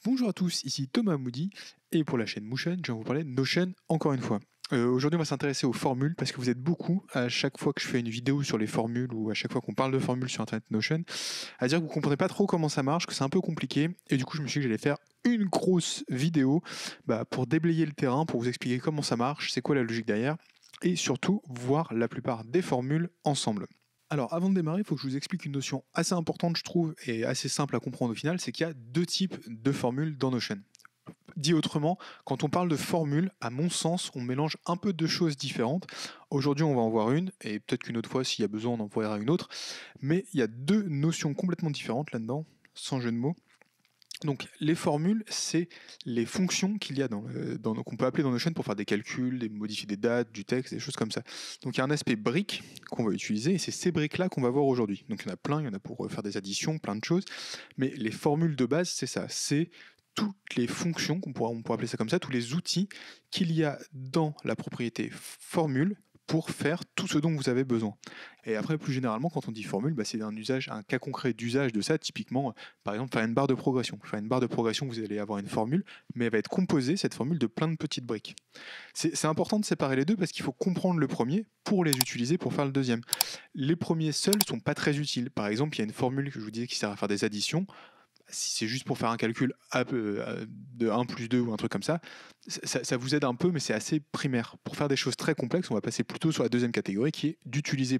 Bonjour à tous, ici Thomas Moody et pour la chaîne Motion, je vais vous parler de Notion encore une fois. Aujourd'hui, on va s'intéresser aux formules parce que vous êtes beaucoup à chaque fois que je fais une vidéo sur les formules ou à chaque fois qu'on parle de formules sur Internet Notion à dire que vous comprenez pas trop comment ça marche, que c'est un peu compliqué et du coup, je me suis dit que j'allais faire une grosse vidéo pour déblayer le terrain, pour vous expliquer comment ça marche, c'est quoi la logique derrière et surtout voir la plupart des formules ensemble. Alors, avant de démarrer, il faut que je vous explique une notion assez importante, je trouve, et assez simple à comprendre au final, c'est qu'il y a deux types de formules dans Notion. Dit autrement, quand on parle de formule, à mon sens, on mélange un peu deux choses différentes. Aujourd'hui, on va en voir une, et peut-être qu'une autre fois, s'il y a besoin, on en verra une autre. Mais il y a deux notions complètement différentes là-dedans, sans jeu de mots. Donc, les formules, c'est les fonctions qu'il y a qu'on peut appeler dans Notion pour faire des calculs, modifier des dates, du texte, des choses comme ça. Donc, il y a un aspect brique qu'on va utiliser, et c'est ces briques-là qu'on va voir aujourd'hui. Donc, il y en a plein, il y en a pour faire des additions, plein de choses. Mais les formules de base, c'est ça. C'est toutes les fonctions, on pourrait appeler ça comme ça, tous les outils qu'il y a dans la propriété formule pour faire tout ce dont vous avez besoin. Et après, plus généralement, quand on dit formule, c'est un cas concret d'usage de ça. Typiquement, par exemple, faire une barre de progression. Faire une barre de progression, vous allez avoir une formule, mais elle va être composée, cette formule, de plein de petites briques. C'est important de séparer les deux parce qu'il faut comprendre le premier pour les utiliser pour faire le deuxième. Les premiers seuls sont pas très utiles. Par exemple, il y a une formule que je vous disais qui sert à faire des additions. Si c'est juste pour faire un calcul de 1 plus 2 ou un truc comme ça, ça vous aide un peu, mais c'est assez primaire. Pour faire des choses très complexes, on va passer plutôt sur la deuxième catégorie qui est d'utiliser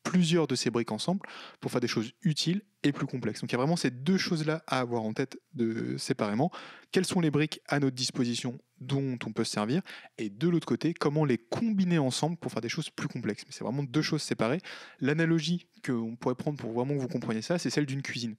plusieurs de ces briques ensemble pour faire des choses utiles et plus complexes. Donc il y a vraiment ces deux choses-là à avoir en tête séparément. Quelles sont les briques à notre disposition dont on peut se servir, et de l'autre côté, comment les combiner ensemble pour faire des choses plus complexes. Mais c'est vraiment deux choses séparées. L'analogie qu'on pourrait prendre pour vraiment que vous compreniez ça, c'est celle d'une cuisine.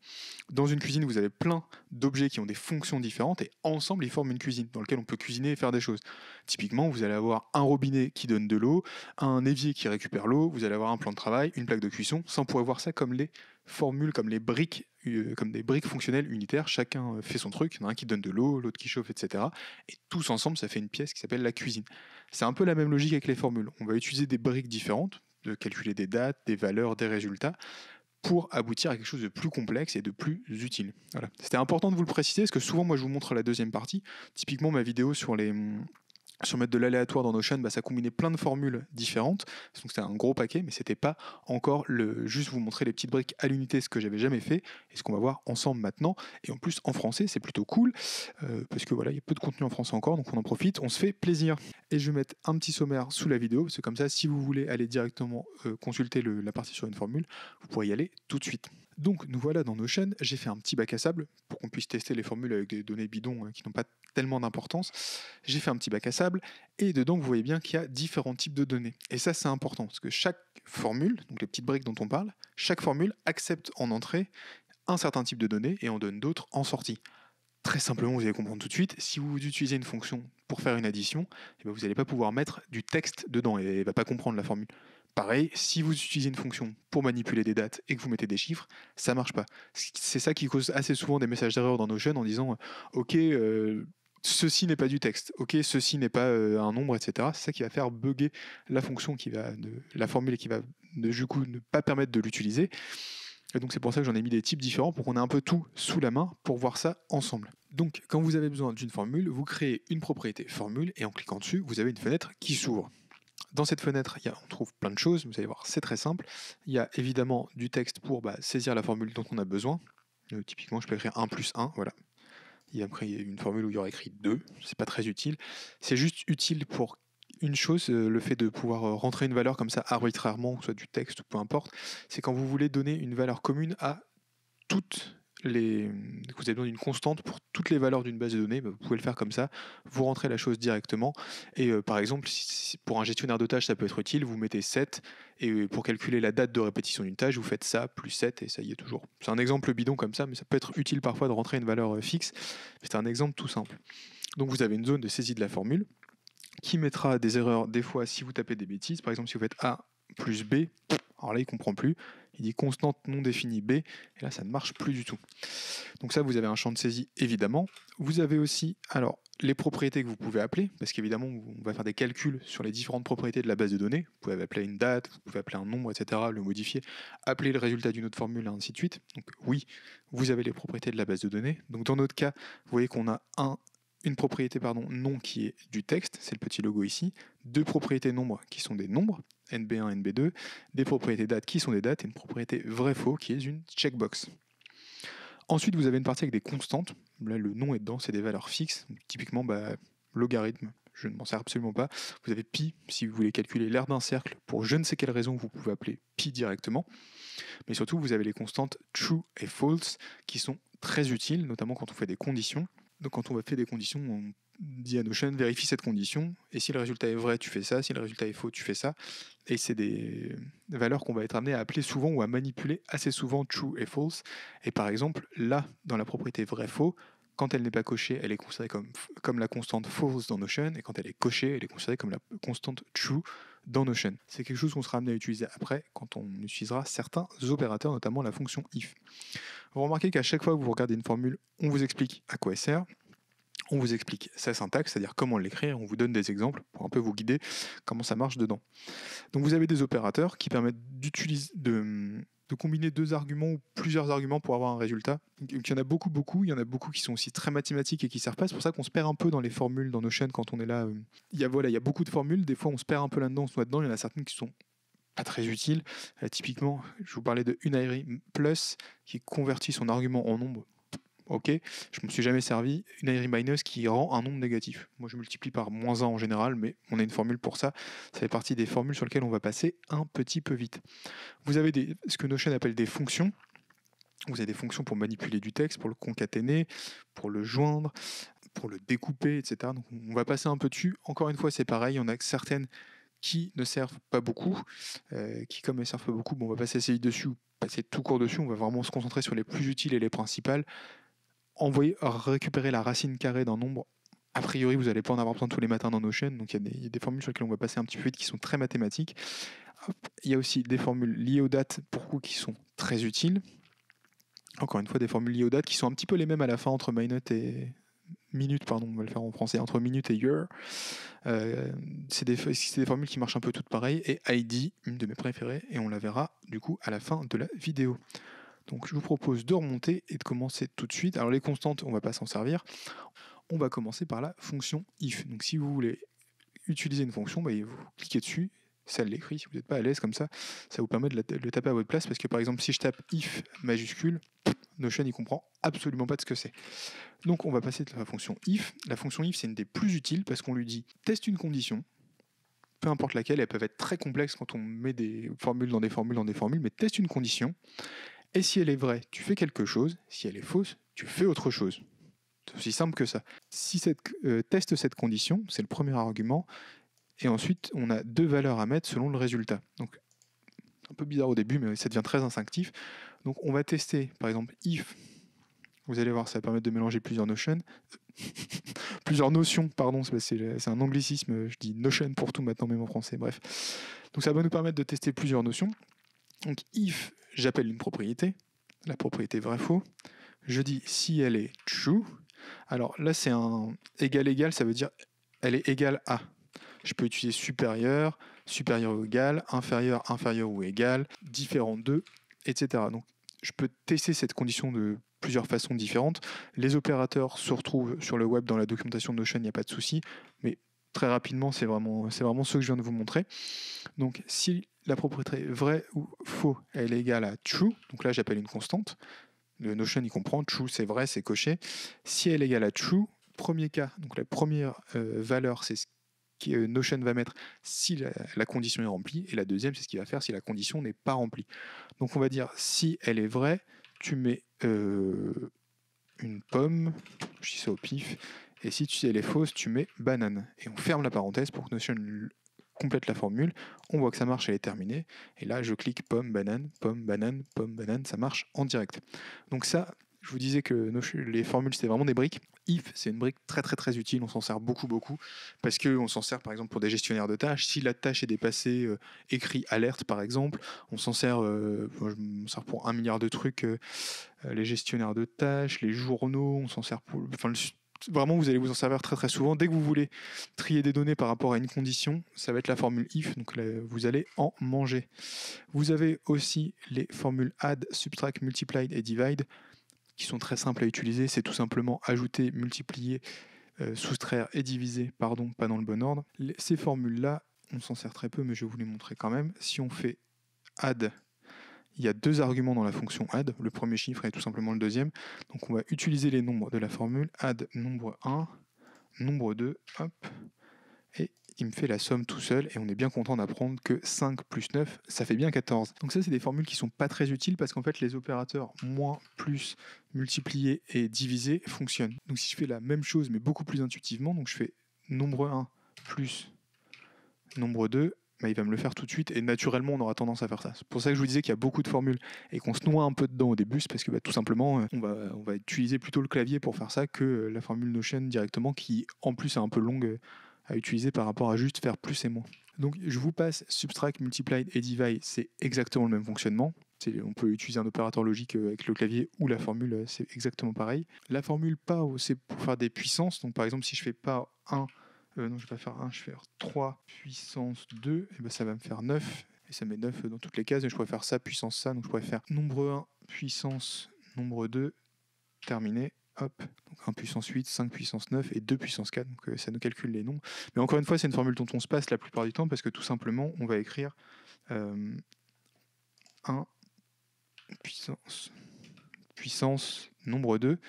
Dans une cuisine, vous avez plein d'objets qui ont des fonctions différentes et ensemble, ils forment une cuisine dans laquelle on peut cuisiner et faire des choses. Typiquement, vous allez avoir un robinet qui donne de l'eau, un évier qui récupère l'eau, vous allez avoir un plan de travail, une plaque de cuisson. Ça, on pourrait voir ça comme les formules, comme les briques, comme des briques fonctionnelles unitaires. Chacun fait son truc. Il y en a un qui donne de l'eau, l'autre qui chauffe, etc. Et tous ensemble, ça fait une pièce qui s'appelle la cuisine. C'est un peu la même logique avec les formules. On va utiliser des briques différentes, de calculer des dates, des valeurs, des résultats, pour aboutir à quelque chose de plus complexe et de plus utile. Voilà. C'était important de vous le préciser, parce que souvent, moi, je vous montre la deuxième partie. Typiquement, ma vidéo sur mettre de l'aléatoire dans Notion, ça combinait plein de formules différentes. Donc c'était un gros paquet, mais c'était pas encore juste vous montrer les petites briques à l'unité, ce que j'avais jamais fait, et ce qu'on va voir ensemble maintenant. Et en plus en français, c'est plutôt cool, parce que voilà, il y a peu de contenu en français encore, donc on en profite, on se fait plaisir. Et je vais mettre un petit sommaire sous la vidéo, parce que comme ça, si vous voulez aller directement consulter la partie sur une formule, vous pourrez y aller tout de suite. Donc nous voilà dans Notion, j'ai fait un petit bac à sable pour qu'on puisse tester les formules avec des données bidons qui n'ont pas tellement d'importance. J'ai fait un petit bac à sable et dedans vous voyez bien qu'il y a différents types de données. Et ça c'est important parce que chaque formule, donc les petites briques dont on parle, chaque formule accepte en entrée un certain type de données et en donne d'autres en sortie. Très simplement, vous allez comprendre tout de suite, si vous utilisez une fonction pour faire une addition, vous n'allez pas pouvoir mettre du texte dedans et elle ne va pas comprendre la formule. Pareil, si vous utilisez une fonction pour manipuler des dates et que vous mettez des chiffres, ça marche pas. C'est ça qui cause assez souvent des messages d'erreur dans Notion en disant OK, ceci n'est pas du texte, OK, ceci n'est pas un nombre, etc. C'est ça qui va faire bugger la fonction la formule qui va du coup ne pas permettre de l'utiliser. Et donc c'est pour ça que j'en ai mis des types différents pour qu'on ait un peu tout sous la main pour voir ça ensemble. Donc quand vous avez besoin d'une formule, vous créez une propriété formule et en cliquant dessus, vous avez une fenêtre qui s'ouvre. Dans cette fenêtre, on trouve plein de choses, vous allez voir, c'est très simple. Il y a évidemment du texte pour saisir la formule dont on a besoin. Typiquement, je peux écrire 1 plus 1, voilà. Il y a une formule où il y aura écrit 2, c'est pas très utile. C'est juste utile pour une chose, le fait de pouvoir rentrer une valeur comme ça arbitrairement, soit du texte ou peu importe, c'est quand vous voulez donner une valeur commune à toutes les. Vous avez besoin d'une constante pour toutes les valeurs d'une base de données, vous pouvez le faire comme ça, vous rentrez la chose directement, et par exemple, pour un gestionnaire de tâches, ça peut être utile, vous mettez 7, et pour calculer la date de répétition d'une tâche, vous faites ça, plus 7, et ça y est toujours. C'est un exemple bidon comme ça, mais ça peut être utile parfois de rentrer une valeur fixe, c'est un exemple tout simple. Donc vous avez une zone de saisie de la formule, qui mettra des erreurs des fois si vous tapez des bêtises, par exemple si vous faites A plus B, alors là il comprend plus, il dit constante non définie B, et là ça ne marche plus du tout. Donc ça, vous avez un champ de saisie évidemment. Vous avez aussi alors les propriétés que vous pouvez appeler, parce qu'évidemment on va faire des calculs sur les différentes propriétés de la base de données. Vous pouvez appeler une date, vous pouvez appeler un nombre, etc., le modifier, appeler le résultat d'une autre formule, et ainsi de suite. Donc oui, vous avez les propriétés de la base de données. Donc dans notre cas, vous voyez qu'on a une propriété nom qui est du texte, c'est le petit logo ici, deux propriétés nombres qui sont des nombres, NB1, NB2, des propriétés date qui sont des dates, et une propriété vrai-faux qui est une checkbox. Ensuite, vous avez une partie avec des constantes. Là, le nom est dedans, c'est des valeurs fixes. Donc, typiquement, logarithme, je ne m'en sers absolument pas. Vous avez pi, si vous voulez calculer l'aire d'un cercle. Pour je ne sais quelle raison, vous pouvez appeler pi directement. Mais surtout, vous avez les constantes true et false qui sont très utiles, notamment quand on fait des conditions. Donc, quand on va faire des conditions, on dit à Notion, vérifie cette condition, et si le résultat est vrai, tu fais ça, si le résultat est faux, tu fais ça. Et c'est des valeurs qu'on va être amené à appeler souvent ou à manipuler assez souvent true et false. Et par exemple, là, dans la propriété vrai-faux, quand elle n'est pas cochée, elle est considérée comme la constante false dans Notion, et quand elle est cochée, elle est considérée comme la constante true dans Notion. C'est quelque chose qu'on sera amené à utiliser après quand on utilisera certains opérateurs, notamment la fonction if. Vous remarquez qu'à chaque fois que vous regardez une formule, on vous explique à quoi elle sert. On vous explique sa syntaxe, c'est-à-dire comment l'écrire, on vous donne des exemples pour un peu vous guider comment ça marche dedans. Donc vous avez des opérateurs qui permettent de combiner deux arguments ou plusieurs arguments pour avoir un résultat. Donc, il y en a beaucoup, il y en a beaucoup qui sont aussi très mathématiques et qui ne servent pas, c'est pour ça qu'on se perd un peu dans les formules dans Notion quand on est là. Il y a beaucoup de formules, des fois on se perd un peu là-dedans, on se noie dedans, il y en a certaines qui sont pas très utiles. Typiquement, je vous parlais de unary plus qui convertit son argument en nombre. Ok, je ne me suis jamais servi. Unary minus qui rend un nombre négatif. Moi, je multiplie par -1 en général, mais on a une formule pour ça. Ça fait partie des formules sur lesquelles on va passer un petit peu vite. Vous avez ce que Notion appelle des fonctions. Vous avez des fonctions pour manipuler du texte, pour le concaténer, pour le joindre, pour le découper, etc. Donc, on va passer un peu dessus. Encore une fois, c'est pareil. Il y en a certaines qui ne servent pas beaucoup, qui comme elles ne servent pas beaucoup, on va passer assez vite dessus, passer tout court dessus. On va vraiment se concentrer sur les plus utiles et les principales. Récupérer la racine carrée d'un nombre, a priori vous n'allez pas en avoir besoin tous les matins dans Notion, donc il y a des formules sur lesquelles on va passer un petit peu vite qui sont très mathématiques. Il y a aussi des formules liées aux dates qui sont très utiles. Encore une fois, des formules liées aux dates qui sont un petit peu les mêmes à la fin entre minute et minute, pardon, on va le faire en français, entre minute et year. C'est des formules qui marchent un peu toutes pareilles, et ID, une de mes préférées, et on la verra du coup à la fin de la vidéo. Donc je vous propose de remonter et de commencer tout de suite. Alors les constantes, on ne va pas s'en servir. On va commencer par la fonction if. Donc si vous voulez utiliser une fonction, vous cliquez dessus, ça l'écrit. Si vous n'êtes pas à l'aise comme ça vous permet de le taper à votre place. Parce que par exemple, si je tape if majuscule, Notion il comprend absolument pas de ce que c'est. Donc on va passer de la fonction if. La fonction if, c'est une des plus utiles parce qu'on lui dit teste une condition. Peu importe laquelle, elles peuvent être très complexes quand on met des formules dans des formules, mais teste une condition. Et si elle est vraie, tu fais quelque chose. Si elle est fausse, tu fais autre chose. C'est aussi simple que ça. Si teste cette condition, c'est le premier argument. Et ensuite, on a deux valeurs à mettre selon le résultat. Donc, un peu bizarre au début, mais ça devient très instinctif. Donc, on va tester, par exemple, if. Vous allez voir, ça va permettre de mélanger plusieurs notions. Plusieurs notions, pardon, c'est un anglicisme. Je dis Notion pour tout maintenant, même en français. Bref. Donc, ça va nous permettre de tester plusieurs notions. Donc, if, j'appelle une propriété, la propriété vrai-faux. Je dis si elle est true. Alors là, c'est un égal, ça veut dire elle est égale à. Je peux utiliser supérieur, supérieur ou égal, inférieur ou égal, différent de, etc. Donc, je peux tester cette condition de plusieurs façons différentes. Les opérateurs se retrouvent sur le web dans la documentation de Notion, il n'y a pas de souci. Mais très rapidement, c'est vraiment ce que je viens de vous montrer. Donc, si la propriété vrai ou faux, elle est égale à true, donc là, j'appelle une constante. Le Notion, il comprend, true, c'est vrai, c'est coché. Si elle est égale à true, premier cas, donc la première valeur, c'est ce que Notion va mettre si la condition est remplie, et la deuxième, c'est ce qu'il va faire si la condition n'est pas remplie. Donc on va dire, si elle est vraie, tu mets une pomme, je dis ça au pif, et si elle est fausse, tu mets banane. Et on ferme la parenthèse pour que Notion complète la formule, on voit que ça marche, elle est terminée, et là je clique pomme, banane, ça marche en direct. Donc ça, Je vous disais que les formules, c'était vraiment des briques. If, c'est une brique très très très utile, on s'en sert beaucoup, parce qu'on s'en sert par exemple pour des gestionnaires de tâches. Si la tâche est dépassée, écrit alerte par exemple, on s'en sert, moi, je m'en sers pour 1 milliard de trucs, les gestionnaires de tâches, les journaux, on s'en sert pour... Enfin, vraiment, vous allez vous en servir très très souvent. Dès que vous voulez trier des données par rapport à une condition, ça va être la formule if, donc là, vous allez en manger. Vous avez aussi les formules add, subtract, multiply et divide, qui sont très simples à utiliser. C'est tout simplement ajouter, multiplier, soustraire et diviser, pardon, pas dans le bon ordre. Ces formules-là, on s'en sert très peu, mais je vais vous les montrer quand même. Si on fait add, il y a 2 arguments dans la fonction add. Le premier chiffre est tout simplement le deuxième. Donc on va utiliser les nombres de la formule add nombre 1, nombre 2, hop, et il me fait la somme tout seul, et on est bien content d'apprendre que 5 plus 9, ça fait bien 14. Donc ça, c'est des formules qui sont pas très utiles, parce qu'en fait, les opérateurs moins, plus, multiplier et diviser fonctionnent. Donc si je fais la même chose, mais beaucoup plus intuitivement, donc je fais nombre 1 plus nombre 2, bah, il va me le faire tout de suite, et naturellement, on aura tendance à faire ça. C'est pour ça que je vous disais qu'il y a beaucoup de formules, et qu'on se noie un peu dedans au début, c'est parce que tout simplement, on va utiliser plutôt le clavier pour faire ça que la formule Notion directement, qui en plus est un peu longue à utiliser par rapport à juste faire plus et moins. Donc je vous passe subtract, multiply et divide, c'est exactement le même fonctionnement. On peut utiliser un opérateur logique avec le clavier ou la formule, c'est exactement pareil. La formule power, c'est pour faire des puissances. Donc par exemple, si je fais pas 1, non, je vais pas faire 1, je vais faire 3 puissance 2, et ben ça va me faire 9, et ça met 9 dans toutes les cases, et je pourrais faire ça, puissance ça, donc je pourrais faire nombre 1, puissance nombre 2, terminé, hop, donc 1 puissance 8, 5 puissance 9 et 2 puissance 4, donc ça nous calcule les nombres. Mais encore une fois, c'est une formule dont on se passe la plupart du temps, parce que tout simplement, on va écrire 1 puissance nombre 2,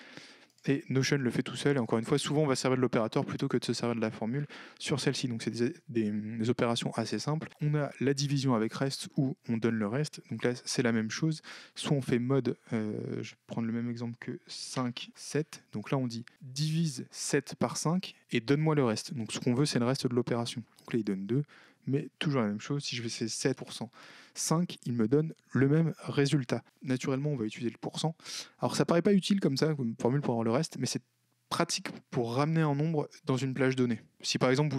et Notion le fait tout seul, et encore une fois, souvent on va servir de l'opérateur plutôt que de se servir de la formule sur celle-ci. Donc c'est des opérations assez simples. On a la division avec reste, où on donne le reste, donc là c'est la même chose. Soit on fait mode, je vais prendre le même exemple que 5, 7, donc là on dit divise 7 par 5 et donne-moi le reste. Donc ce qu'on veut, c'est le reste de l'opération. Donc là il donne 2, mais toujours la même chose. Si je fais 7%, 5, il me donne le même résultat. Naturellement, on va utiliser le pourcent. Alors ça paraît pas utile comme ça, comme formule pour avoir le reste, mais c'est pratique pour ramener un nombre dans une plage donnée. Si par exemple,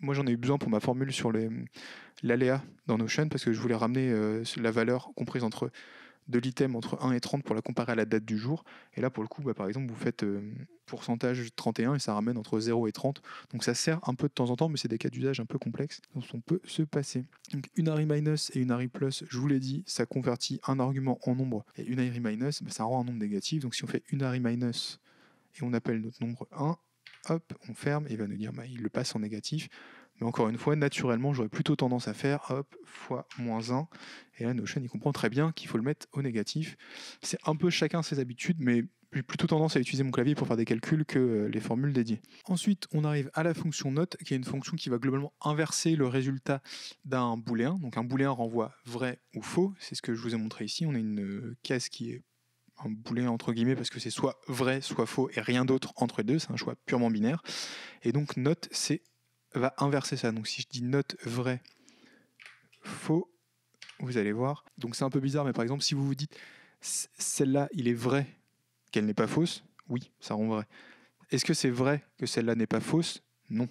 moi j'en ai eu besoin pour ma formule sur l'aléa dans Notion, parce que je voulais ramener la valeur comprise de l'item entre 1 et 30 pour la comparer à la date du jour. Et là, pour le coup, par exemple, vous faites pourcentage 31 et ça ramène entre 0 et 30. Donc ça sert un peu de temps en temps, mais c'est des cas d'usage un peu complexes dont on peut se passer. Donc une array minus et une array plus, je vous l'ai dit, ça convertit un argument en nombre. Et une array minus, ça rend un nombre négatif. Donc si on fait une array minus et on appelle notre nombre 1, hop, on ferme, et il va nous dire, il le passe en négatif. Mais encore une fois, naturellement, j'aurais plutôt tendance à faire hop, fois moins 1. Et là, Notion, il comprend très bien qu'il faut le mettre au négatif. C'est un peu chacun ses habitudes, mais j'ai plutôt tendance à utiliser mon clavier pour faire des calculs que les formules dédiées. Ensuite, on arrive à la fonction note, qui est une fonction qui va globalement inverser le résultat d'un booléen. Donc un booléen renvoie vrai ou faux. C'est ce que je vous ai montré ici. On a une case qui est un booléen entre guillemets, parce que c'est soit vrai, soit faux, et rien d'autre entre les deux. C'est un choix purement binaire. Et donc note, va inverser ça. Donc si je dis note vrai, faux, vous allez voir. Donc c'est un peu bizarre, mais par exemple, si vous vous dites celle-là, il est vrai qu'elle n'est pas fausse, oui, ça rend vrai. Est-ce que c'est vrai que celle-là n'est pas fausse? Non.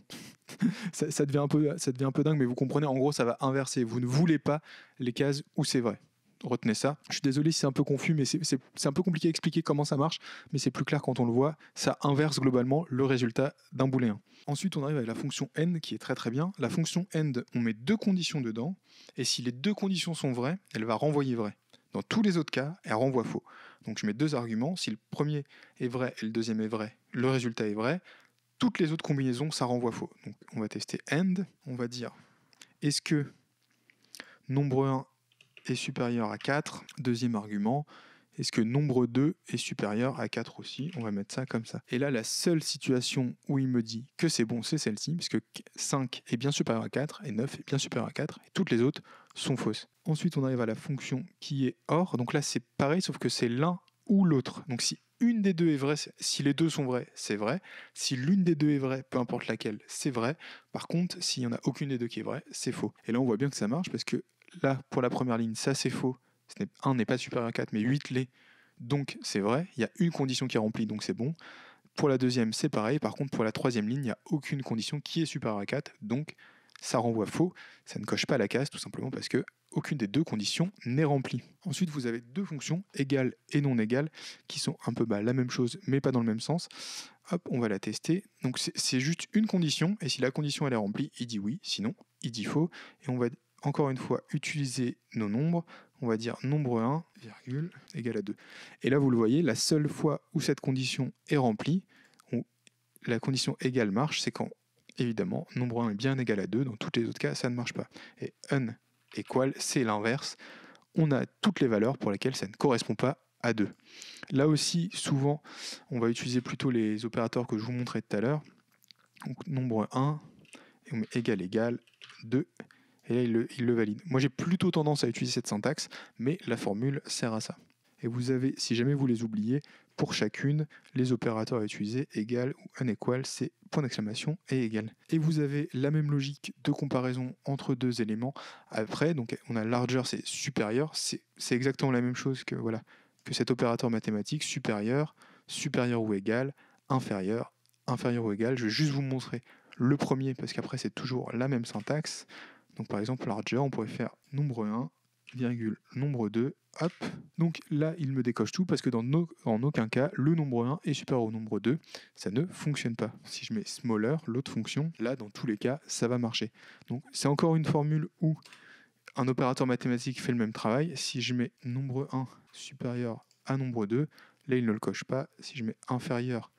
ça devient un peu dingue, mais vous comprenez, en gros, ça va inverser. Vous ne voulez pas les cases où c'est vrai. Retenez ça. Je suis désolé si c'est un peu confus, mais c'est un peu compliqué à expliquer comment ça marche, mais c'est plus clair quand on le voit. Ça inverse globalement le résultat d'un booléen. Ensuite, on arrive avec la fonction end, qui est très très bien. La fonction end, on met 2 conditions dedans, et si les 2 conditions sont vraies, elle va renvoyer vrai. Dans tous les autres cas, elle renvoie faux. Donc je mets 2 arguments. Si le premier est vrai et le deuxième est vrai, le résultat est vrai. Toutes les autres combinaisons, ça renvoie faux. Donc on va tester end. On va dire, est-ce que nombre 1 est supérieur à 4? Deuxième argument, est-ce que nombre 2 est supérieur à 4 aussi? On va mettre ça comme ça. Et là, la seule situation où il me dit que c'est bon, c'est celle-ci, puisque 5 est bien supérieur à 4 et 9 est bien supérieur à 4, et toutes les autres sont fausses. Ensuite, on arrive à la fonction qui est OR. Donc là, c'est pareil, sauf que c'est l'un ou l'autre. Donc si une des deux est vraie, si les deux sont vrais, c'est vrai. Si l'une des deux est vraie, peu importe laquelle, c'est vrai. Par contre, s'il n'y en a aucune des deux qui est vraie, c'est faux. Et là, on voit bien que ça marche, parce que là, pour la première ligne, ça c'est faux. 1 n'est pas supérieur à 4, mais 8 l'est. donc c'est vrai, il y a une condition qui est remplie, donc c'est bon. Pour la deuxième, c'est pareil. Par contre, pour la troisième ligne, il n'y a aucune condition qui est supérieure à 4, donc ça renvoie faux. Ça ne coche pas la case, tout simplement parce que aucune des deux conditions n'est remplie. Ensuite, vous avez deux fonctions, égale et non égale, qui sont un peu la même chose, mais pas dans le même sens. Hop, on va la tester. Donc c'est juste une condition, et si la condition elle est remplie, il dit oui, sinon il dit faux. Et on va encore une fois utiliser nos nombres. On va dire nombre 1, virgule, égale à 2. Et là, vous le voyez, la seule fois où cette condition est remplie, où la condition égale marche, c'est quand, évidemment, nombre 1 est bien égal à 2. Dans tous les autres cas, ça ne marche pas. Et unequal, c'est l'inverse. On a toutes les valeurs pour lesquelles ça ne correspond pas à 2. Là aussi, souvent, on va utiliser plutôt les opérateurs que je vous montrais tout à l'heure. Donc, nombre 1, et on met égal, égal, 2. Et là, il le valide. Moi, j'ai plutôt tendance à utiliser cette syntaxe, mais la formule sert à ça. Et vous avez, si jamais vous les oubliez, pour chacune, les opérateurs à utiliser, égal ou unequal, c'est point d'exclamation et égal. Et vous avez la même logique de comparaison entre deux éléments. Après, donc on a larger, c'est supérieur, c'est exactement la même chose que, voilà, que cet opérateur mathématique, supérieur, supérieur ou égal, inférieur, inférieur ou égal. Je vais juste vous montrer le premier, parce qu'après c'est toujours la même syntaxe. Donc par exemple, larger, on pourrait faire nombre 1, virgule, nombre 2, hop. Donc là, il me décoche tout parce que en aucun cas, le nombre 1 est supérieur au nombre 2. Ça ne fonctionne pas. Si je mets smaller, l'autre fonction, là, dans tous les cas, ça va marcher. Donc c'est encore une formule où un opérateur mathématique fait le même travail. Si je mets nombre 1 supérieur à nombre 2, là, il ne le coche pas. Si je mets inférieur,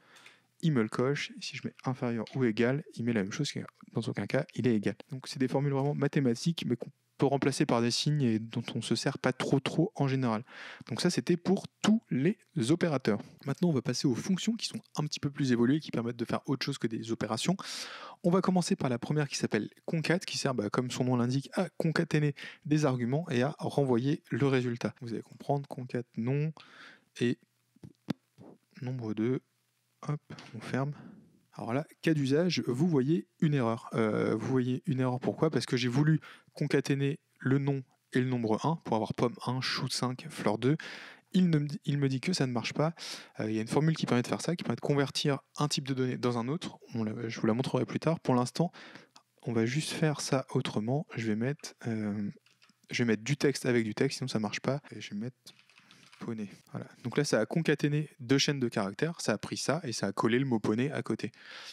il me le coche. Si je mets inférieur ou égal, il met la même chose, dans aucun cas, il est égal. Donc c'est des formules vraiment mathématiques, mais qu'on peut remplacer par des signes et dont on ne se sert pas trop en général. Donc ça, c'était pour tous les opérateurs. Maintenant, on va passer aux fonctions qui sont un petit peu plus évoluées, qui permettent de faire autre chose que des opérations. On va commencer par la première qui s'appelle concat, qui sert, comme son nom l'indique, à concaténer des arguments et à renvoyer le résultat. Vous allez comprendre, concat nom et nombre 2. Hop, on ferme. Alors là, cas d'usage, vous voyez une erreur. Vous voyez une erreur pourquoi ? Parce que j'ai voulu concaténer le nom et le nombre 1 pour avoir pomme 1, chou 5, fleur 2. Il me dit que ça ne marche pas. Il y a une formule qui permet de faire ça, qui permet de convertir un type de données dans un autre. Je vous la montrerai plus tard. Pour l'instant, on va juste faire ça autrement. Je vais mettre du texte avec du texte, sinon ça ne marche pas. Et je vais mettre poney. Voilà. Donc là, ça a concaténé deux chaînes de caractères, ça a pris ça et ça a collé le mot poney à côté.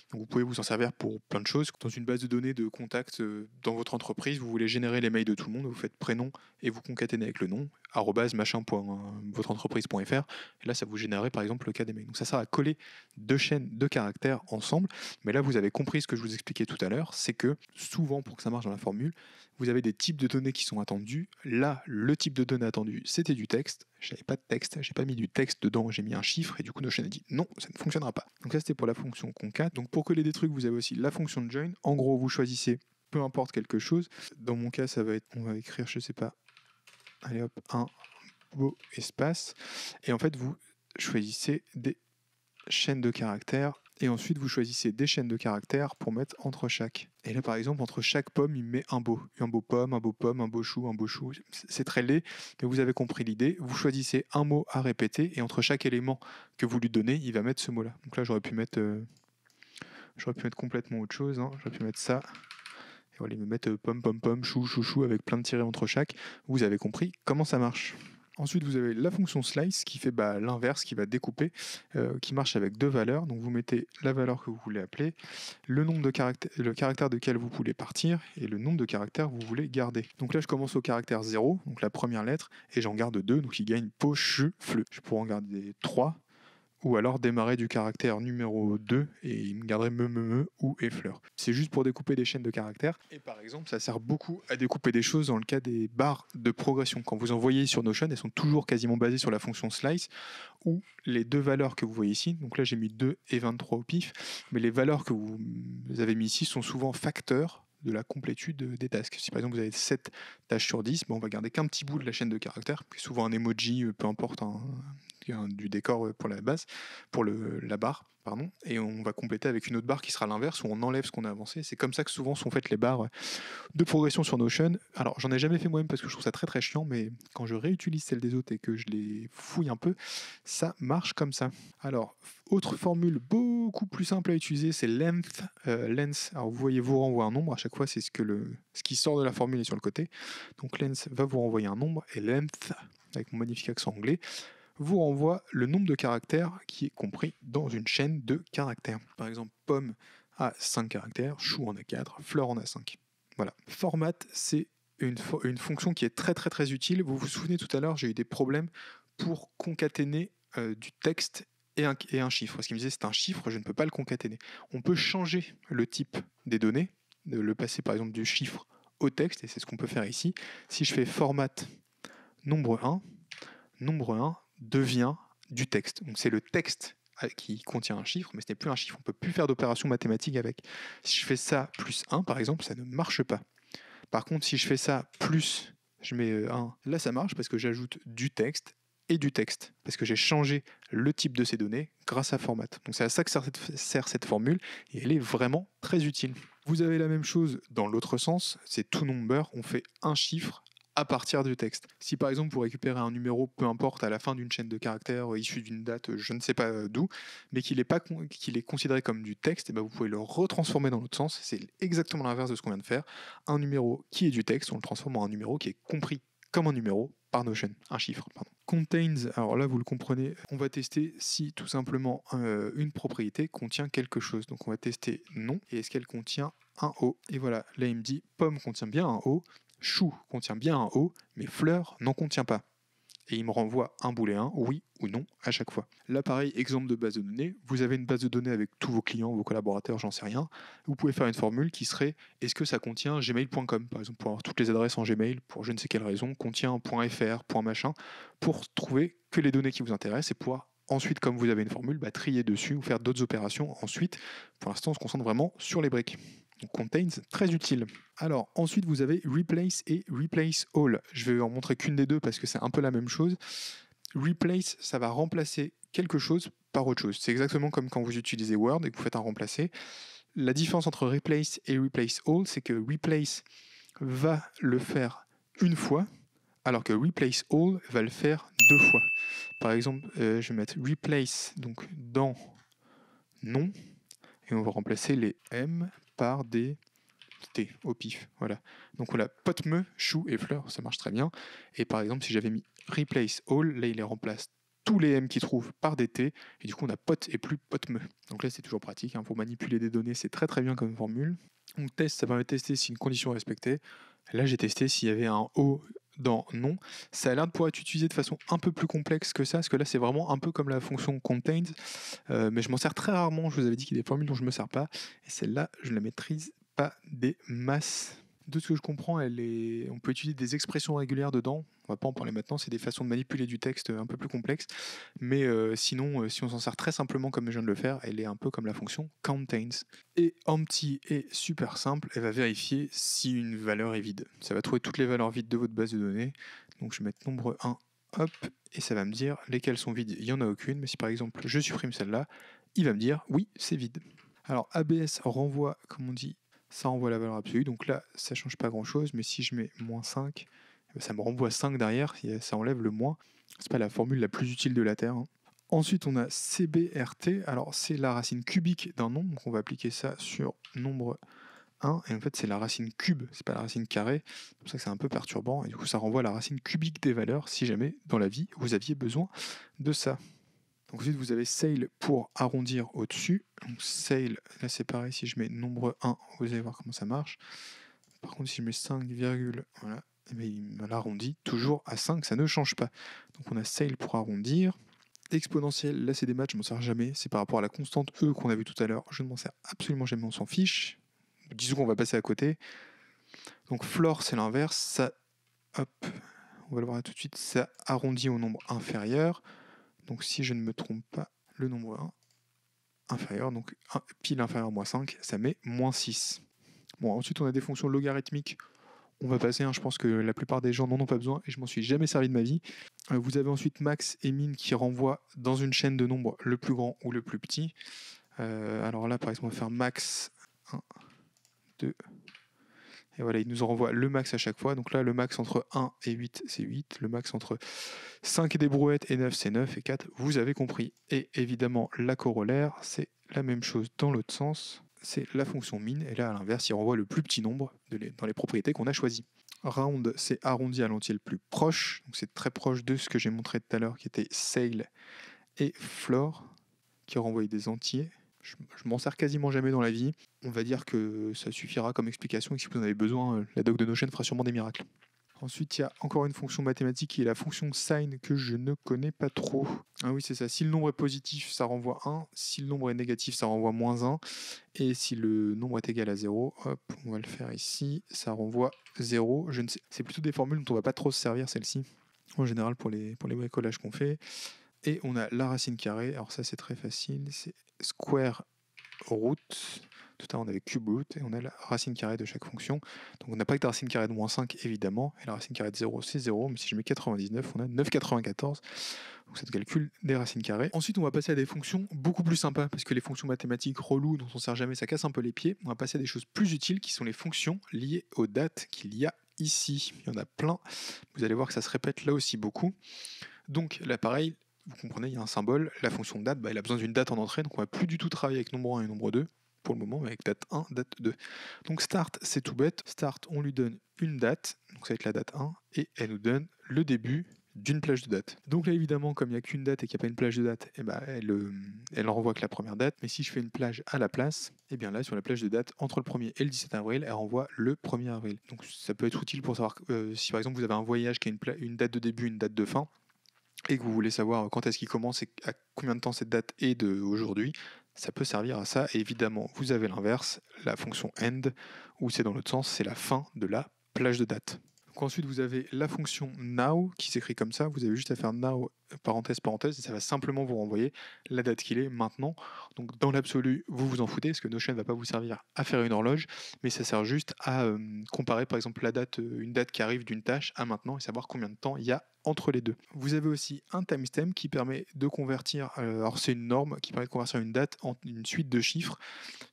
Donc vous pouvez vous en servir pour plein de choses. Dans une base de données de contact dans votre entreprise, vous voulez générer les mails de tout le monde, vous faites prénom et vous concaténez avec le nom, @machin.votreentreprise.fr. Et là, ça vous générerait par exemple le cas des mails. Donc ça sert à coller deux chaînes de caractères ensemble. Mais là, vous avez compris ce que je vous expliquais tout à l'heure, c'est que souvent, pour que ça marche dans la formule, vous avez des types de données qui sont attendus. Là, le type de données attendu, c'était du texte. Je n'avais pas de texte, j'ai pas mis du texte dedans, j'ai mis un chiffre et du coup Notion a dit non, ça ne fonctionnera pas. Donc ça c'était pour la fonction concat. Donc pour coller des trucs, vous avez aussi la fonction de join. En gros, vous choisissez peu importe quelque chose. Dans mon cas, ça va être, on va écrire, je sais pas, allez hop, un beau espace. Et en fait, vous choisissez des chaînes de caractères. Et ensuite, vous choisissez des chaînes de caractères pour mettre entre chaque. Et là, par exemple, entre chaque pomme, il met un beau pomme, un beau pomme, un beau chou, un beau chou. C'est très laid, mais vous avez compris l'idée. Vous choisissez un mot à répéter, et entre chaque élément que vous lui donnez, il va mettre ce mot-là. Donc là, j'aurais pu mettre complètement autre chose. J'aurais pu mettre ça. Et voilà, il me mettre pomme, pomme, pomme, chou, chou, chou, avec plein de tirets entre chaque. Vous avez compris comment ça marche. Ensuite, vous avez la fonction slice qui fait l'inverse, qui va découper, qui marche avec deux valeurs. Donc vous mettez la valeur que vous voulez appeler, le caractère de quel vous voulez partir, et le nombre de caractères que vous voulez garder. Donc là, je commence au caractère 0, donc la première lettre, et j'en garde 2, donc il gagne poche, fleu. Je pourrais en garder 3, ou alors démarrer du caractère numéro 2 et il me garderait me ou et fleur. C'est juste pour découper des chaînes de caractères. Et par exemple, ça sert beaucoup à découper des choses dans le cas des barres de progression. Quand vous en voyez sur Notion, elles sont toujours quasiment basées sur la fonction slice, où les deux valeurs que vous voyez ici, donc là j'ai mis 2 et 23 au pif, mais les valeurs que vous avez mis ici sont souvent facteurs de la complétude des tasks. Si par exemple vous avez 7 tâches sur 10, on va garder qu'un petit bout de la chaîne de caractères, qui est souvent un emoji, peu importe, du décor pour la base, pour la barre, pardon, et on va compléter avec une autre barre qui sera l'inverse, où on enlève ce qu'on a avancé. C'est comme ça que souvent sont faites les barres de progression sur Notion. Alors, j'en ai jamais fait moi-même parce que je trouve ça très très chiant, mais quand je réutilise celles des autres et que je les fouille un peu, ça marche comme ça. Alors, autre formule beaucoup plus simple à utiliser, c'est length. Length, alors vous voyez, vous renvoie un nombre, à chaque fois c'est ce qui sort de la formule est sur le côté. Donc length va vous renvoyer un nombre, et length, avec mon magnifique accent anglais, vous renvoie le nombre de caractères qui est compris dans une chaîne de caractères. Par exemple, pomme a 5 caractères, chou en a 4, fleur en a 5. Voilà. Format, c'est une fonction qui est très très très utile. Vous vous souvenez tout à l'heure, j'ai eu des problèmes pour concaténer du texte et un chiffre. Parce qu'il me disait c'est un chiffre, je ne peux pas le concaténer. On peut changer le type des données, de le passer par exemple du chiffre au texte, et c'est ce qu'on peut faire ici. Si je fais format nombre 1 devient du texte. Donc c'est le texte qui contient un chiffre, mais ce n'est plus un chiffre. On ne peut plus faire d'opération mathématique avec. Si je fais ça plus 1, par exemple, ça ne marche pas. Par contre, si je fais ça plus, je mets 1, là ça marche parce que j'ajoute du texte et du texte, parce que j'ai changé le type de ces données grâce à format. Donc c'est à ça que sert cette formule, et elle est vraiment très utile. Vous avez la même chose dans l'autre sens, c'est toNumber, on fait un chiffre à partir du texte. Si par exemple vous récupérez un numéro, peu importe, à la fin d'une chaîne de caractères issu d'une date, je ne sais pas d'où, mais qu'il est considéré comme du texte, et ben vous pouvez le retransformer dans l'autre sens. C'est exactement l'inverse de ce qu'on vient de faire. Un numéro qui est du texte, on le transforme en un numéro qui est compris comme un numéro par Notion, un chiffre, pardon. Contains, alors là vous le comprenez, on va tester si tout simplement une propriété contient quelque chose. Donc on va tester non, et est-ce qu'elle contient un O. Et voilà, là il me dit pomme contient bien un O, chou contient bien un O, mais fleur n'en contient pas. Et il me renvoie un booléen, oui ou non, à chaque fois. Là, pareil, exemple de base de données. Vous avez une base de données avec tous vos clients, vos collaborateurs, j'en sais rien. Vous pouvez faire une formule qui serait est-ce que ça contient gmail.com, par exemple, pour avoir toutes les adresses en Gmail, pour je ne sais quelle raison, contient .fr, .machin, pour trouver que les données qui vous intéressent et pouvoir ensuite, comme vous avez une formule, trier dessus ou faire d'autres opérations. Ensuite, pour l'instant, on se concentre vraiment sur les briques. Donc contains, très utile. Alors ensuite vous avez replace et replace all. Je vais en montrer qu'une des deux parce que c'est un peu la même chose. Replace, ça va remplacer quelque chose par autre chose. C'est exactement comme quand vous utilisez Word et que vous faites un remplacer. La différence entre replace et replace all, c'est que replace va le faire une fois, alors que replace all va le faire deux fois. Par exemple, je vais mettre replace donc dans non, et on va remplacer les M par des T au pif. Voilà. Donc on a potme, chou et fleur, ça marche très bien. Et par exemple, si j'avais mis replace all, là il les remplace tous les M qui trouvent par des T, et du coup on a pot et plus potme. Donc là c'est toujours pratique, pour manipuler des données, c'est très très bien comme formule. Donc test, ça permet de tester si une condition est respectée. Là j'ai testé s'il y avait un O dans non. Ça a l'air de pouvoir être utilisé de façon un peu plus complexe que ça, parce que là c'est vraiment un peu comme la fonction contains, mais je m'en sers très rarement. Je vous avais dit qu'il y a des formules dont je ne me sers pas, et celle-là je la maîtrise pas des masses. De ce que je comprends, on peut utiliser des expressions régulières dedans. On va pas en parler maintenant, c'est des façons de manipuler du texte un peu plus complexes. Mais sinon, si on s'en sert très simplement comme je viens de le faire, elle est un peu comme la fonction contains. Et empty est super simple, elle va vérifier si une valeur est vide. Ça va trouver toutes les valeurs vides de votre base de données. Donc je vais mettre nombre 1, hop, et ça va me dire lesquelles sont vides. Il n'y en a aucune, mais si par exemple je supprime celle-là, il va me dire oui, c'est vide. Alors ABS renvoie, comme on dit, ça renvoie la valeur absolue, donc là ça change pas grand chose, mais si je mets moins 5, ça me renvoie 5 derrière, ça enlève le moins. C'est pas la formule la plus utile de la Terre. Ensuite on a CBRT, alors c'est la racine cubique d'un nombre, donc on va appliquer ça sur nombre 1, et en fait c'est la racine cube, c'est pas la racine carrée, c'est pour ça que c'est un peu perturbant, et du coup ça renvoie la racine cubique des valeurs si jamais dans la vie vous aviez besoin de ça. Donc ensuite, vous avez Sail pour arrondir au-dessus. Donc Sail, là c'est pareil, si je mets nombre 1, vous allez voir comment ça marche. Par contre, si je mets 5, voilà, et bien il me l'arrondit toujours à 5, ça ne change pas. Donc on a Sail pour arrondir. Exponentielle, là c'est des maths, je m'en sers jamais. C'est par rapport à la constante E qu'on a vu tout à l'heure. Je ne m'en sers absolument jamais, on s'en fiche. Disons qu'on va passer à côté. Donc Floor, c'est l'inverse. Ça, hop, on va le voir tout de suite, ça arrondit au nombre inférieur. Donc si je ne me trompe pas, le nombre 1 inférieur, donc pile inférieur à moins 5, ça met moins 6. Bon, ensuite on a des fonctions logarithmiques, on va passer, hein, je pense que la plupart des gens n'en ont pas besoin et je m'en suis jamais servi de ma vie. Vous avez ensuite max et min qui renvoient dans une chaîne de nombres le plus grand ou le plus petit. Alors là, par exemple, on va faire max 1, 2, et voilà, il nous en renvoie le max à chaque fois. Donc là, le max entre 1 et 8, c'est 8. Le max entre 5 et des brouettes et 9, c'est 9. Et 4, vous avez compris. Et évidemment, la corollaire, c'est la même chose dans l'autre sens. C'est la fonction min. Et là, à l'inverse, il renvoie le plus petit nombre dans les propriétés qu'on a choisies. Round, c'est arrondi à l'entier le plus proche. Donc c'est très proche de ce que j'ai montré tout à l'heure, qui était sail et floor, qui renvoient des entiers. Je m'en sers quasiment jamais dans la vie. On va dire que ça suffira comme explication et que si vous en avez besoin, la doc de Notion fera sûrement des miracles. Ensuite, il y a encore une fonction mathématique qui est la fonction sign que je ne connais pas trop. Ah oui, c'est ça. Si le nombre est positif, ça renvoie 1. Si le nombre est négatif, ça renvoie -1. Et si le nombre est égal à 0, hop, on va le faire ici, ça renvoie 0. Je ne sais. C'est plutôt des formules dont on ne va pas trop se servir, celle-ci, en général pour les bricolages qu'on fait. Et on a la racine carrée. Alors ça, c'est très facile. C'est square root. Tout à l'heure, on avait cube root. Et on a la racine carrée de chaque fonction. Donc on n'a pas que la racine carrée de -5, évidemment. Et la racine carrée de 0, c'est 0. Mais si je mets 99, on a 9,94. Donc ça te calcule des racines carrées. Ensuite, on va passer à des fonctions beaucoup plus sympas. Parce que les fonctions mathématiques reloues, dont on ne sert jamais, ça casse un peu les pieds. On va passer à des choses plus utiles, qui sont les fonctions liées aux dates qu'il y a ici. Il y en a plein. Vous allez voir que ça se répète là aussi beaucoup. Donc là, pareil, vous comprenez, il y a un symbole, la fonction date, elle a besoin d'une date en entrée, donc on va plus du tout travailler avec nombre 1 et nombre 2, pour le moment, mais avec date 1, date 2. Donc start, c'est tout bête. Start, on lui donne une date, donc ça va être la date 1, et elle nous donne le début d'une plage de date. Donc là, évidemment, comme il n'y a qu'une date et qu'il n'y a pas une plage de date, elle renvoie que la première date, mais si je fais une plage à la place, et bien là, sur la plage de date, entre le 1er et le 17 avril, elle renvoie le 1er avril. Donc ça peut être utile pour savoir si par exemple vous avez un voyage qui a une date de début, une date de fin, et que vous voulez savoir quand est-ce qu'il commence et à combien de temps cette date est d'aujourd'hui, ça peut servir à ça. Et évidemment, vous avez l'inverse, la fonction end, où c'est dans l'autre sens, c'est la fin de la plage de date. Donc ensuite, vous avez la fonction now, qui s'écrit comme ça. Vous avez juste à faire now, parenthèse, parenthèse, et ça va simplement vous renvoyer la date qu'il est maintenant. Donc dans l'absolu, vous vous en foutez, parce que Notion ne va pas vous servir à faire une horloge, mais ça sert juste à comparer par exemple la date, une date qui arrive d'une tâche à maintenant, et savoir combien de temps il y a entre les deux. Vous avez aussi un timestamp qui permet de convertir, alors c'est une norme qui permet de convertir une date en une suite de chiffres,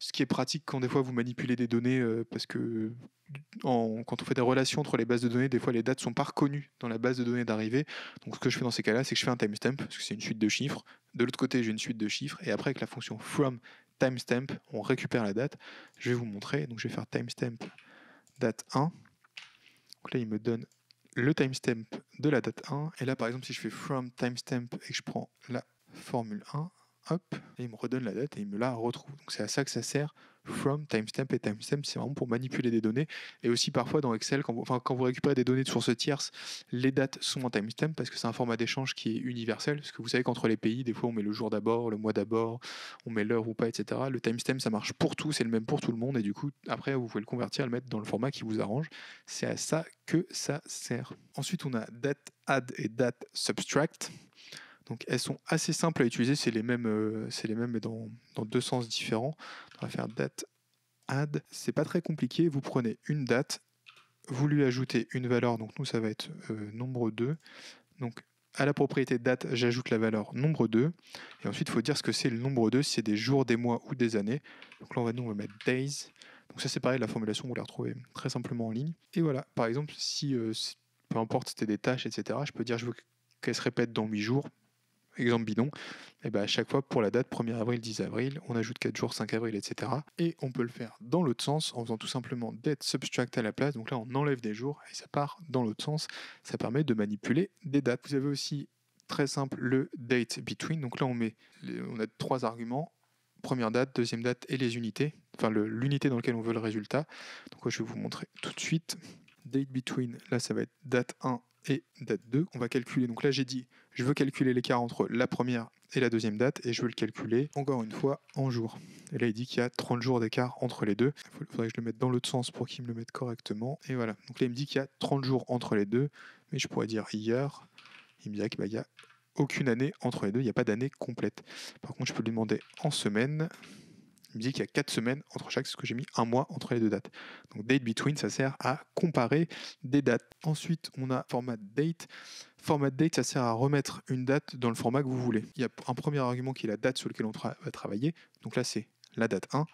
ce qui est pratique quand des fois vous manipulez des données, parce que quand on fait des relations entre les bases de données, des fois les dates sont pas reconnues dans la base de données d'arrivée. Donc ce que je fais dans ces cas-là, c'est que je fais un timestamp, parce que c'est une suite de chiffres. De l'autre côté, j'ai une suite de chiffres, et après avec la fonction from timestamp, on récupère la date. Je vais vous montrer, donc je vais faire timestamp date 1. Donc là, il me donne le timestamp de la date 1. Et là, par exemple, si je fais from timestamp et que je prends la formule 1, hop, et il me redonne la date et il me la retrouve. Donc c'est à ça que ça sert. From, timestamp et timestamp, c'est vraiment pour manipuler des données. Et aussi parfois dans Excel, quand vous récupérez des données de sources tierces, les dates sont en timestamp parce que c'est un format d'échange qui est universel. Parce que vous savez qu'entre les pays, des fois on met le jour d'abord, le mois d'abord, on met l'heure ou pas, etc. Le timestamp, ça marche pour tout, c'est le même pour tout le monde. Et du coup, après, vous pouvez le convertir, le mettre dans le format qui vous arrange. C'est à ça que ça sert. Ensuite, on a date add et date subtract. Donc elles sont assez simples à utiliser, c'est les mêmes mais dans deux sens différents. On va faire date add, c'est pas très compliqué, vous prenez une date, vous lui ajoutez une valeur, donc nous ça va être nombre 2. Donc à la propriété date, j'ajoute la valeur nombre 2, et ensuite il faut dire ce que c'est le nombre 2, si c'est des jours, des mois ou des années. Donc là on va mettre days. Donc ça c'est pareil, la formulation vous la retrouvez très simplement en ligne. Et voilà, par exemple, si peu importe c'était des tâches, etc., je peux dire je veux qu'elle se répète dans 8 jours. Exemple bidon, et ben à chaque fois pour la date 1er avril, 10 avril, on ajoute 4 jours, 5 avril, etc. Et on peut le faire dans l'autre sens en faisant tout simplement date subtract à la place. Donc là, on enlève des jours et ça part dans l'autre sens. Ça permet de manipuler des dates. Vous avez aussi, très simple, le date between. Donc là, on a 3 arguments. Première date, deuxième date et les unités. Enfin, l'unité dans laquelle on veut le résultat. Donc je vais vous montrer tout de suite. Date between, là, ça va être date 1 et date 2. On va calculer. Donc là, j'ai dit, je veux calculer l'écart entre la première et la deuxième date, et je veux le calculer, encore une fois, en jours. Et là, il dit qu'il y a 30 jours d'écart entre les deux. Il faudrait que je le mette dans l'autre sens pour qu'il me le mette correctement. Et voilà. Donc là, il me dit qu'il y a 30 jours entre les deux, mais je pourrais dire hier. Il me dirait qu'il n'y a aucune année entre les deux, il n'y a pas d'année complète. Par contre, je peux lui demander en semaine. il me dit qu'il y a 4 semaines entre chaque, c'est ce que j'ai mis un mois entre les deux dates. Donc date between, ça sert à comparer des dates. Ensuite, on a format date. Format date, ça sert à remettre une date dans le format que vous voulez. Il y a un premier argument qui est la date sur laquelle on va travailler. Donc là, c'est la date 1.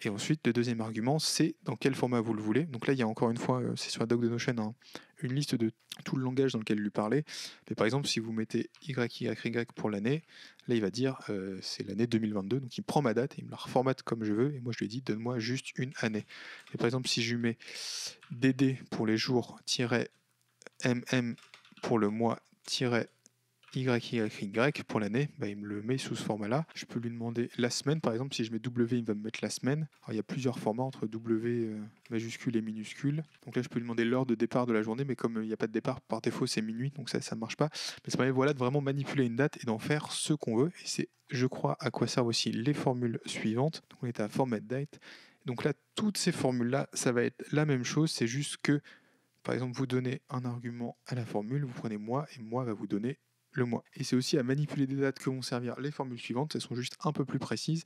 Et ensuite, le deuxième argument, c'est dans quel format vous le voulez. Donc là, il y a encore une fois, c'est sur la doc de Notion, une liste de tout le langage dans lequel lui parler. Mais par exemple, si vous mettez YYY pour l'année, là, il va dire c'est l'année 2022. Donc il prend ma date et il me la reformate comme je veux. Et moi, je lui ai dit donne-moi juste une année. Et par exemple, si je lui mets DD pour les jours, MM pour le mois, YYY pour l'année, il me le met sous ce format-là. Je peux lui demander la semaine, par exemple, si je mets W, il va me mettre la semaine. Alors, il y a plusieurs formats entre W majuscule et minuscule. Donc là, je peux lui demander l'heure de départ de la journée, mais comme il n'y a pas de départ, par défaut, c'est minuit, donc ça ne marche pas. Mais ça permet de vraiment manipuler une date et d'en faire ce qu'on veut. Et c'est, je crois, à quoi servent aussi les formules suivantes. Donc on est à format date. Donc là, toutes ces formules-là, ça va être la même chose, c'est juste que, par exemple, vous donnez un argument à la formule, vous prenez mois, et mois va vous donner le mois. Et c'est aussi à manipuler des dates que vont servir les formules suivantes, elles sont juste un peu plus précises.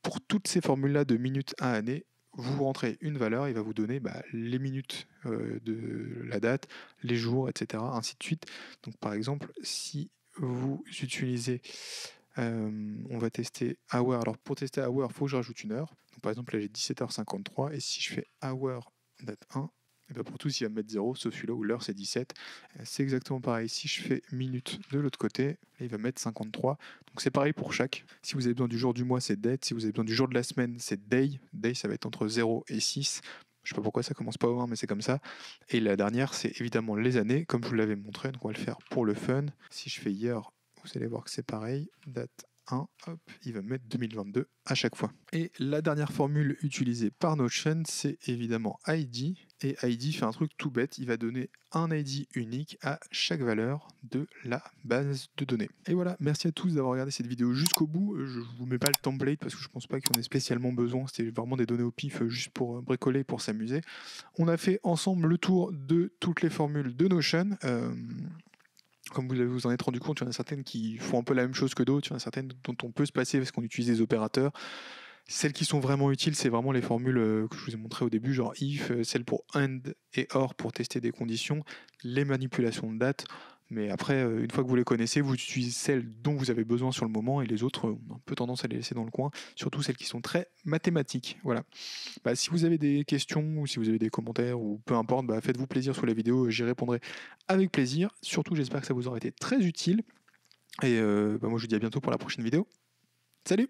Pour toutes ces formules-là de minutes à année, vous rentrez une valeur, il va vous donner les minutes de la date, les jours, etc., ainsi de suite. Donc par exemple, si vous utilisez, on va tester hour, alors pour tester hour, il faut que je rajoute une heure. Donc par exemple là j'ai 17h53, et si je fais hour date 1, et pour tous, il va me mettre 0, sauf celui-là où l'heure c'est 17. C'est exactement pareil. Si je fais minutes de l'autre côté, il va mettre 53. Donc c'est pareil pour chaque. Si vous avez besoin du jour du mois, c'est date. Si vous avez besoin du jour de la semaine, c'est day. Day, ça va être entre 0 et 6. Je sais pas pourquoi ça commence pas au 1, mais c'est comme ça. Et la dernière, c'est évidemment les années, comme je vous l'avais montré. Donc on va le faire pour le fun. Si je fais year, vous allez voir que c'est pareil. Date 1, hop, il va me mettre 2022 à chaque fois. Et la dernière formule utilisée par Notion, c'est évidemment ID. Et ID fait un truc tout bête, il va donner un ID unique à chaque valeur de la base de données. Et voilà, merci à tous d'avoir regardé cette vidéo jusqu'au bout. Je vous mets pas le template parce que je pense pas qu'il y en ait spécialement besoin. C'était vraiment des données au pif juste pour bricoler, pour s'amuser. On a fait ensemble le tour de toutes les formules de Notion. Comme vous en êtes rendu compte, il y en a certaines qui font un peu la même chose que d'autres, il y en a certaines dont on peut se passer parce qu'on utilise des opérateurs. Celles qui sont vraiment utiles, c'est vraiment les formules que je vous ai montrées au début, genre if, celle pour and et or pour tester des conditions, les manipulations de dates. Mais après, une fois que vous les connaissez, vous utilisez celles dont vous avez besoin sur le moment et les autres, on a un peu tendance à les laisser dans le coin, surtout celles qui sont très mathématiques. Voilà. Si vous avez des questions ou si vous avez des commentaires ou peu importe, faites-vous plaisir sous la vidéo, j'y répondrai avec plaisir. Surtout, j'espère que ça vous aura été très utile. Et moi, je vous dis à bientôt pour la prochaine vidéo. Salut!